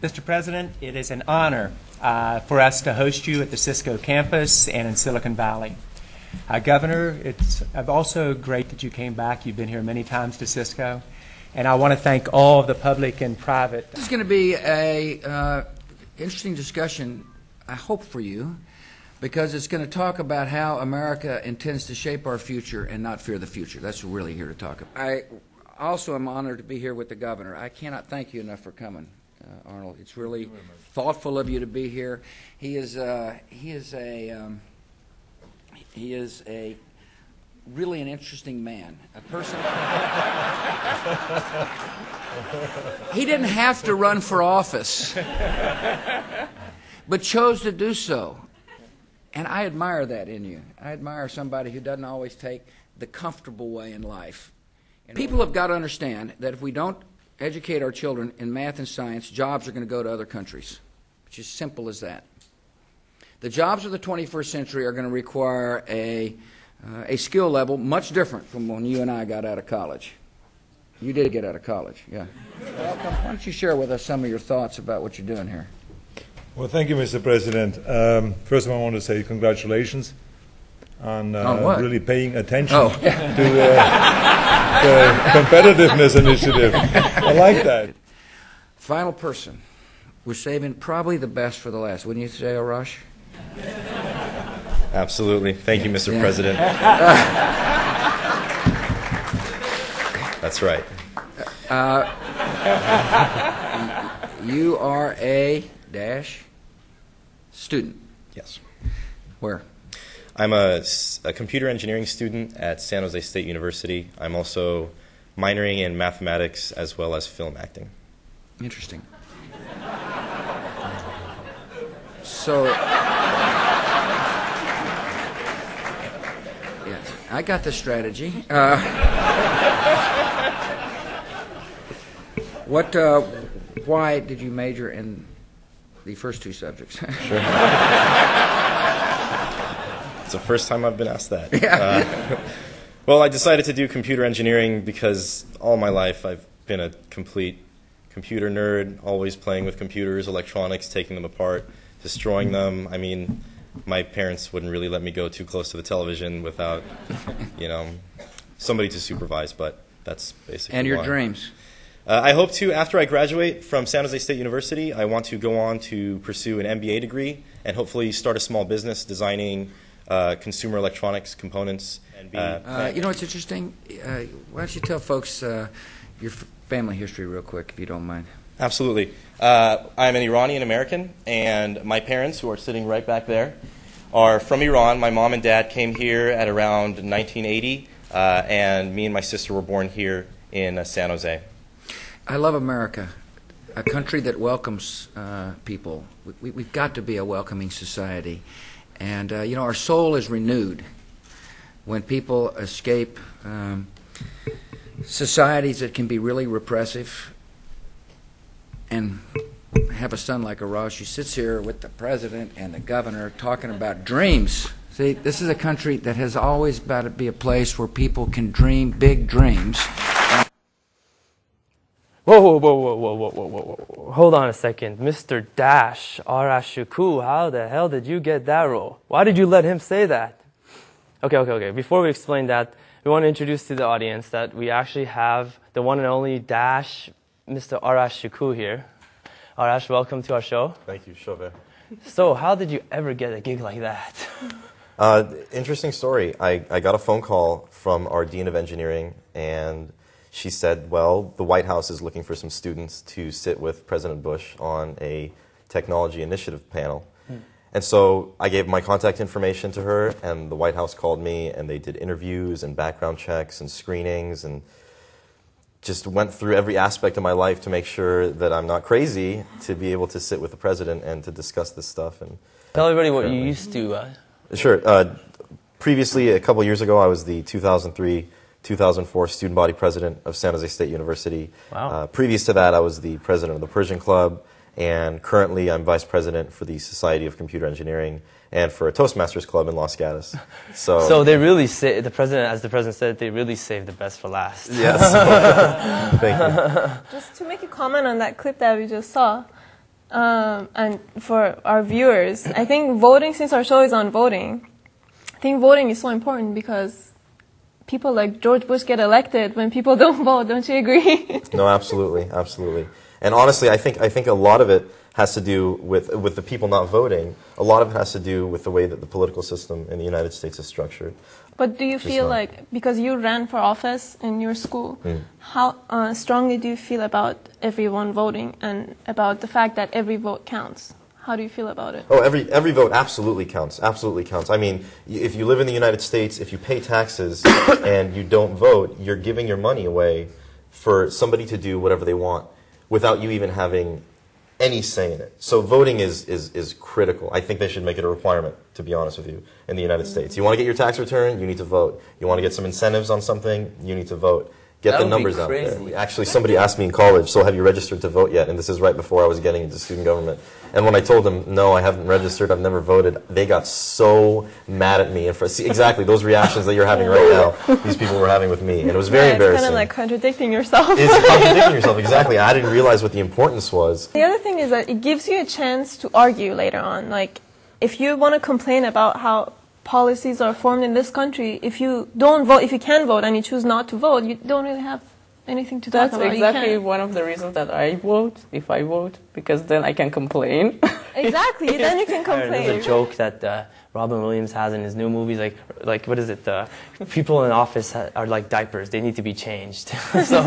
Mr. President, it is an honor for us to host you at the Cisco campus and in Silicon Valley. Governor, it's also great that you came back. You've been here many times to Cisco. And I want to thank all of the public and private. This is going to be an interesting discussion, I hope, for you, because it's going to talk about how America intends to shape our future and not fear the future. That's what we're really here to talk about. I also am honored to be here with the governor. I cannot thank you enough for coming, Arnold. It's really thoughtful of you to be here. He is really an interesting man, a person. He didn't have to run for office, but chose to do so. And I admire that in you. I admire somebody who doesn't always take the comfortable way in life. And people have got to understand that if we don't educate our children in math and science, jobs are going to go to other countries. It's as simple as that. The jobs of the 21st century are going to require a skill level much different from when you and I got out of college. You did get out of college, yeah. Welcome. Why don't you share with us some of your thoughts about what you're doing here? Well, thank you, Mr. President. First of all, I want to say congratulations on really paying attention to the competitiveness initiative. I like that. Final person. We're saving probably the best for the last. Wouldn't you say, Arash? Absolutely. Thank you, Mr. President. That's right. You are a student. Yes. Where? I'm a computer engineering student at San Jose State University. I'm also minoring in mathematics as well as film acting. Interesting. So, yes, I got the strategy. Why did you major in the first two subjects? Sure. It's the first time I've been asked that. Yeah. Well, I decided to do computer engineering because all my life I've been a complete computer nerd, always playing with computers, electronics, taking them apart, destroying them. I mean, my parents wouldn't really let me go too close to the television without, somebody to supervise, but that's basically And your why. dreams? I hope to, after I graduate from San Jose State University, I want to go on to pursue an MBA degree and hopefully start a small business designing consumer electronics components. And what's interesting? Why don't you tell folks your family history real quick, if you don't mind? Absolutely. I'm an Iranian American, and my parents, who are sitting right back there, are from Iran. My mom and dad came here at around 1980, and me and my sister were born here in San Jose. I love America, a country that welcomes people. We've got to be a welcoming society. And, our soul is renewed when people escape societies that can be really repressive and have a son like Arash who sits here with the president and the governor talking about dreams. See, this is a country that has always got to be a place where people can dream big dreams. Whoa. Hold on a second. Mr. Arash Shokouh, how the hell did you get that role? Why did you let him say that? Okay. Before we explain that, we want to introduce to the audience that we actually have the one and only Mr. Arash Shokouh here. Arash, welcome to our show. Thank you, Shokouh. So, how did you ever get a gig like that? Interesting story. I got a phone call from our Dean of Engineering, and she said, well, the White House is looking for some students to sit with President Bush on a technology initiative panel. And so I gave my contact information to her, and the White House called me, and they did interviews and background checks and screenings and just went through every aspect of my life to make sure that I'm not crazy to be able to sit with the president and to discuss this stuff. And tell everybody what you used to. Sure. Previously, a couple years ago, I was the 2003-2004 student body president of San Jose State University. Wow. Previous to that, I was the president of the Persian Club, and currently I'm vice president for the Society of Computer Engineering and for a Toastmasters Club in Los Gatos. So they really say, as the president said, they really saved the best for last. Yes. Thank you. Just to make a comment on that clip that we just saw, and for our viewers, I think voting, since our show is on voting, I think voting is so important because people like George Bush get elected when people don't vote. Don't you agree? No, absolutely, absolutely. And honestly, I think a lot of it has to do with the people not voting. A lot of it has to do with the way that the political system in the United States is structured. But do you feel like, because you ran for office in your school, how strongly do you feel about everyone voting and about the fact that every vote counts? How do you feel about it? Oh, every vote absolutely counts. Absolutely counts. I mean, if you live in the United States, if you pay taxes and you don't vote, you're giving your money away for somebody to do whatever they want without you even having any say in it. So voting is critical. I think they should make it a requirement, to be honest with you, in the United States. You want to get your tax return, you need to vote. You want to get some incentives on something, you need to vote. Get the numbers out there. Actually, somebody asked me in college, so have you registered to vote yet? And this is right before I was getting into student government. And when I told them, no, I haven't registered, I've never voted, they got so mad at me. And see, exactly, those reactions that you're having right now, these people were having with me. And it was very embarrassing. It's kind of like contradicting yourself. It's contradicting yourself, exactly. I didn't realize what the importance was. The other thing is that it gives you a chance to argue later on. Like, if you want to complain about how policies are formed in this country, if you don't vote, if you can vote and you choose not to vote, you don't really have anything to talk about. That's exactly one of the reasons that I vote, if I vote, because then I can complain. Exactly, then you can complain. There's a joke that Robin Williams has in his new movies, like what is it? People in office are like diapers; they need to be changed. So.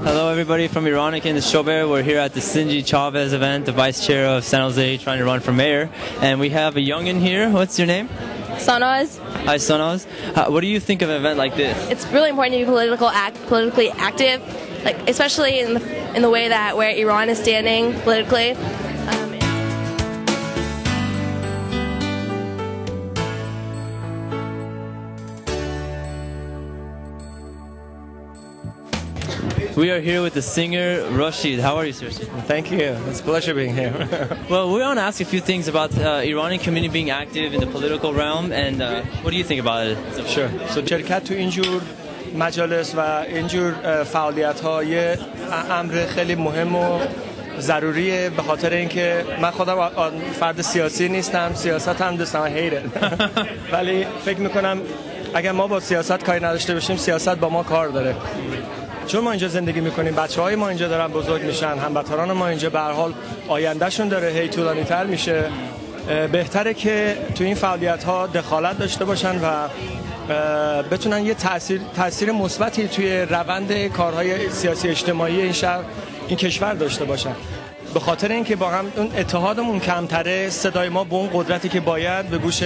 Hello everybody from Iranican Arash. We're here at the Sinji Chavez event, the vice chair of San Jose trying to run for mayor. And we have a youngin here. What's your name? Sanaz. Hi Sanaz. What do you think of an event like this? It's really important to be politically active, like especially in the way that where Iran is standing politically. We are here with the singer Rashid. How are you, sir? Thank you. It's a pleasure being here. Well, we want to ask you a few things about Iranian community being active in the political realm, and what do you think about it? Sure. So شرکت تو اینجور مجالس و اینجور فعالیت‌ها یه امر خیلی مهم و ضروریه، به خاطر اینکه من خودم فرد سیاسی نیستم، سیاست هم دوست ندارم، هیره. ولی فکر می‌کنم اگر ما با سیاست کاری نداشته باشیم، سیاست با ما کار داره. چون ما اینجا زندگی میکنیم، بچه‌های ما اینجا دارن بزرگ میشن، هموطنان ما اینجا به هر حال آیندهشون داره هی طولانی‌تر میشه، بهتره که تو این فعالیت‌ها دخالت داشته باشن و بتونن یه تاثیر مثبتی توی روند کارهای سیاسی اجتماعی این کشور داشته باشن. به خاطر اینکه با هم اون اتحادمون کمتره، صدای ما به اون قدرتی که باید به گوش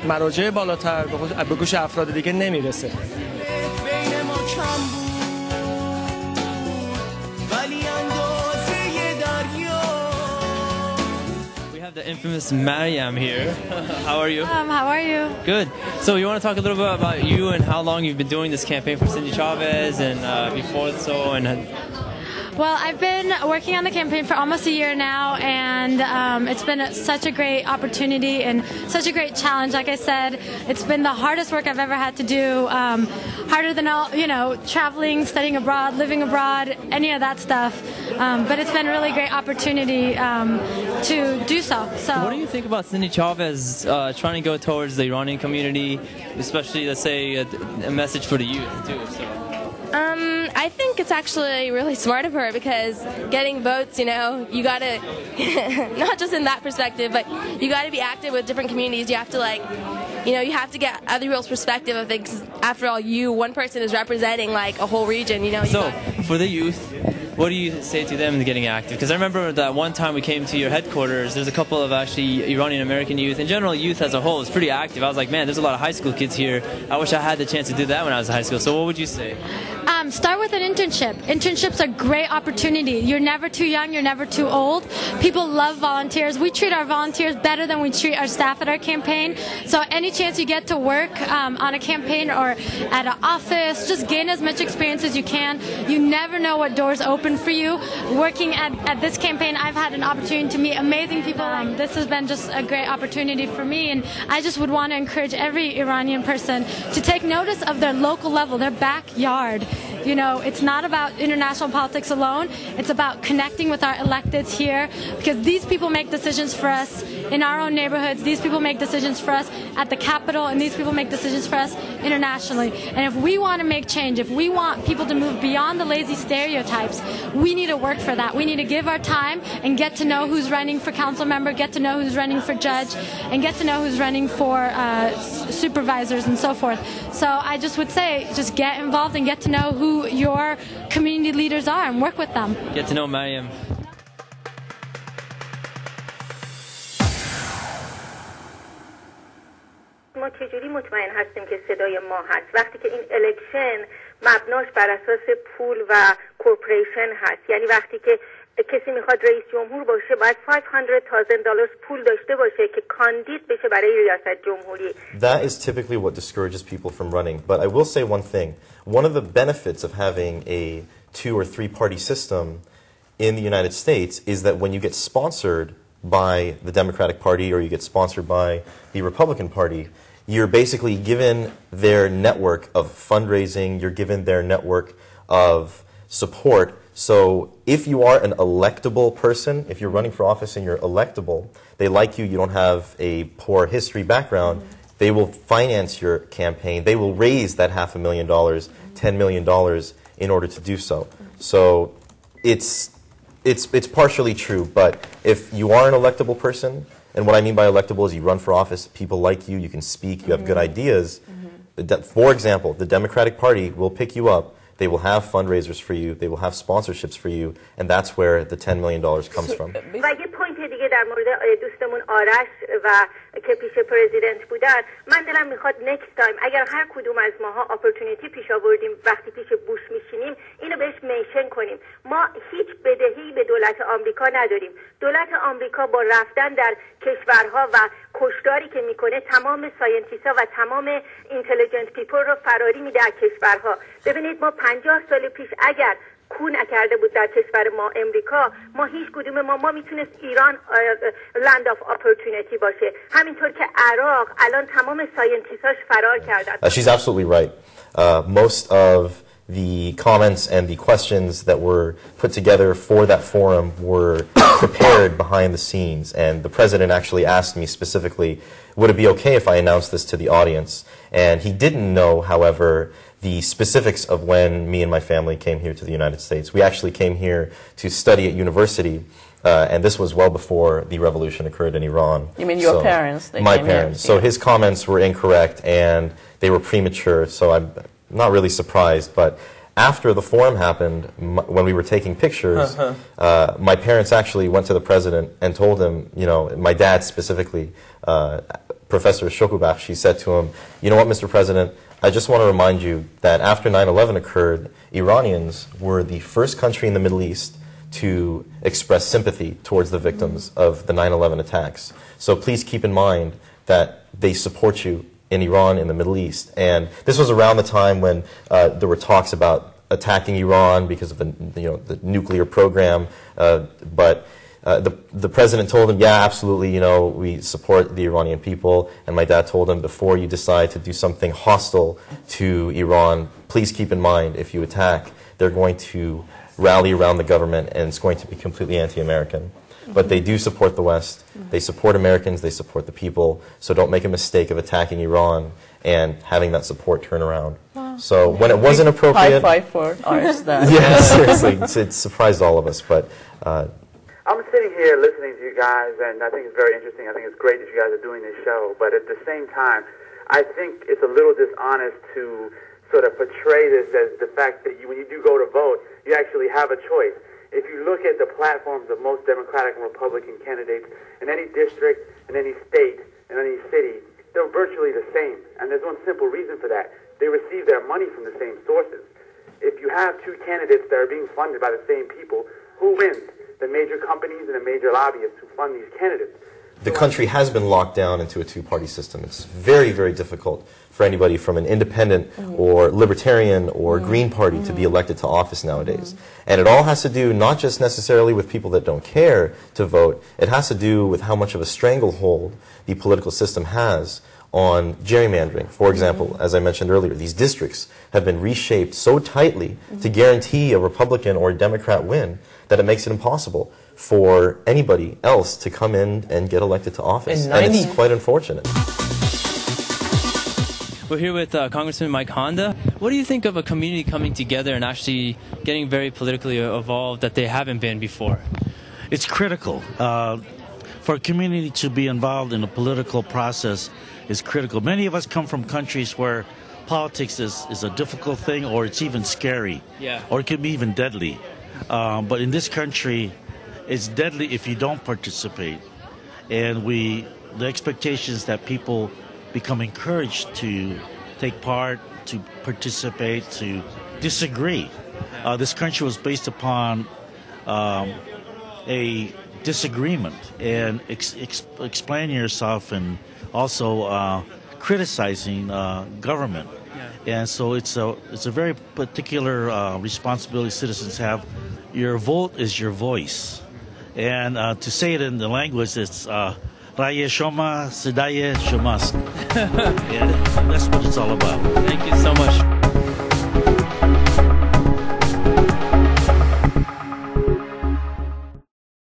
مراجع بالاتر، به گوش افراد دیگه نمیرسه. The infamous Mariam here. How are you? How are you? Good. So you want to talk a little bit about you and how long you've been doing this campaign for Sinji Chavez and before so and. Well, I've been working on the campaign for almost a year now, and it's been such a great opportunity and such a great challenge. Like I said, it's been the hardest work I've ever had to do, harder than all, traveling, studying abroad, living abroad, any of that stuff. But it's been a really great opportunity to do so. So, what do you think about Sinji Chavez trying to go towards the Iranian community, especially, let's say, a message for the youth too? So. I think it's actually really smart of her because getting votes, you gotta, not just in that perspective, but you gotta be active with different communities. You have to you have to get other people's perspective of things. After all, one person is representing like a whole region, So, for the youth, what do you say to them in getting active? Because I remember that one time we came to your headquarters, there's a couple of actually Iranian American youth. In general, youth as a whole is pretty active. I was like, man, there's a lot of high school kids here. I wish I had the chance to do that when I was in high school. So what would you say? start with an internship. Internships are a great opportunity. You're never too young, you're never too old. People love volunteers. We treat our volunteers better than we treat our staff at our campaign. So any chance you get to work on a campaign or at an office, just gain as much experience as you can. You never know what doors open for you. Working at this campaign, I've had an opportunity to meet amazing people. This has been just a great opportunity for me, and I just would want to encourage every Iranian person to take notice of their local level, their backyard. You know, it's not about international politics alone. It's about connecting with our electeds here, because these people make decisions for us in our own neighborhoods. These people make decisions for us at the Capitol, and these people make decisions for us internationally. And if we want to make change, if we want people to move beyond the lazy stereotypes, we need to work for that. We need to give our time and get to know who's running for council member, get to know who's running for judge, and get to know who's running for supervisors and so forth. So I just would say, just get involved and get to know who your community leaders are and work with them. Get to know Mariam. ما چجوری مطمئن هستیم که صدای ما هست وقتی که این الکشن مبناش بر اساس پول و کورپوریشن هست؟ یعنی وقتی که کسی میخواد رئیس جمهور باشه باید $500,000 پول داشته باشه که کاندید بشه برای ریاست جمهوری. That is typically what discourages people from running. But I will say one thing. One of the benefits of having a 2- or 3-party system in the United States is that when you get sponsored by the Democratic Party or you get sponsored by the Republican Party, you're basically given their network of fundraising, you're given their network of support. So if you are an electable person, if you're running for office and you're electable, they like you, you don't have a poor history background, they will finance your campaign. They will raise that $500,000, $10 million in order to do so. So it's partially true, but if you are an electable person, and what I mean by electable is you run for office, people like you, you can speak, you have good ideas. For example, the Democratic Party will pick you up, they will have fundraisers for you, they will have sponsorships for you, and that's where the $10 million comes from. دیگه در مورد دوستمون آرش و که پیش پرزیدنت بودن، من دلم میخواد نکست تایم اگر هر کدوم از ماها اپورتونیتی پیش آوردیم وقتی پیش بوش میشینیم اینو بهش منشن کنیم. ما هیچ بدهی به دولت آمریکا نداریم. دولت آمریکا با رفتن در کشورها و کشتاری که میکنه تمام ساینتیست‌ها و تمام اینتلیجنت پیپل رو فراری میده از کشورها. ببینید ما 50 سال پیش اگر کو نکرده بود در کشور ما امریکا، ما هیچ کدوم ما میتونست ایران لند آف اپورتونیتی باشه. همینطور که عراق الان تمام ساینتیستاش فرار کردن. She's absolutely right. Most of the comments and the questions that were put together for that forum were prepared behind the scenes, and the president actually asked me specifically, would it be okay if I announced this to the audience? And he didn't know, however, the specifics of when me and my family came here to the United States. We actually came here to study at university, and this was well before the revolution occurred in Iran. You mean your parents? My parents. So his comments were incorrect, and they were premature, so I'm not really surprised. But after the forum happened, when we were taking pictures, my parents actually went to the president and told him, you know, my dad specifically, Professor Shokouh, she said to him, you know what, Mr. President, I just want to remind you that after 9/11 occurred, Iranians were the first country in the Middle East to express sympathy towards the victims of the 9/11 attacks. So please keep in mind that they support you in Iran, in the Middle East. And this was around the time when there were talks about attacking Iran because of the nuclear program, but the president told him, yeah, absolutely, you know, we support the Iranian people. And my dad told him, before you decide to do something hostile to Iran, please keep in mind, if you attack, they're going to rally around the government and it's going to be completely anti-American. But they do support the West. They support Americans. They support the people. So don't make a mistake of attacking Iran and having that support turn around. Wow. So when it wasn't appropriate... High five for ours then. Yeah, seriously. It surprised all of us. But I'm sitting here listening to you guys, and I think it's very interesting. I think it's great that you guys are doing this show. But at the same time, I think it's a little dishonest to sort of portray this as the fact that when you do go to vote, you actually have a choice. If you look at the platforms of most Democratic and Republican candidates in any district, in any state, in any city, they're virtually the same. And there's one simple reason for that. They receive their money from the same sources. if you have two candidates that are being funded by the same people, who wins? The major companies and the major lobbyists who fund these candidates. The country has been locked down into a two-party system. It's very, very difficult for anybody from an independent or libertarian or Green Party to be elected to office nowadays. And it all has to do not just necessarily with people that don't care to vote, it has to do with how much of a stranglehold the political system has on gerrymandering. For example, as I mentioned earlier, these districts have been reshaped so tightly to guarantee a Republican or a Democrat win that it makes it impossible for anybody else to come in and get elected to office. And it's quite unfortunate. We're here with Congressman Mike Honda. What do you think of a community coming together and actually getting very politically involved that they haven't been before? It's critical. For a community to be involved in a political process is critical. Many of us come from countries where politics is a difficult thing, or it's even scary, or it can be even deadly. But in this country, it's deadly if you don't participate. And the expectation is that people become encouraged to take part, to participate, to disagree. This country was based upon a disagreement and explaining yourself, and also criticizing government. And so it's a very particular responsibility citizens have. Your vote is your voice. And to say it in the language, it's Raye Shoma, Sidaye Shomas. And that's what it's all about. Thank you so much.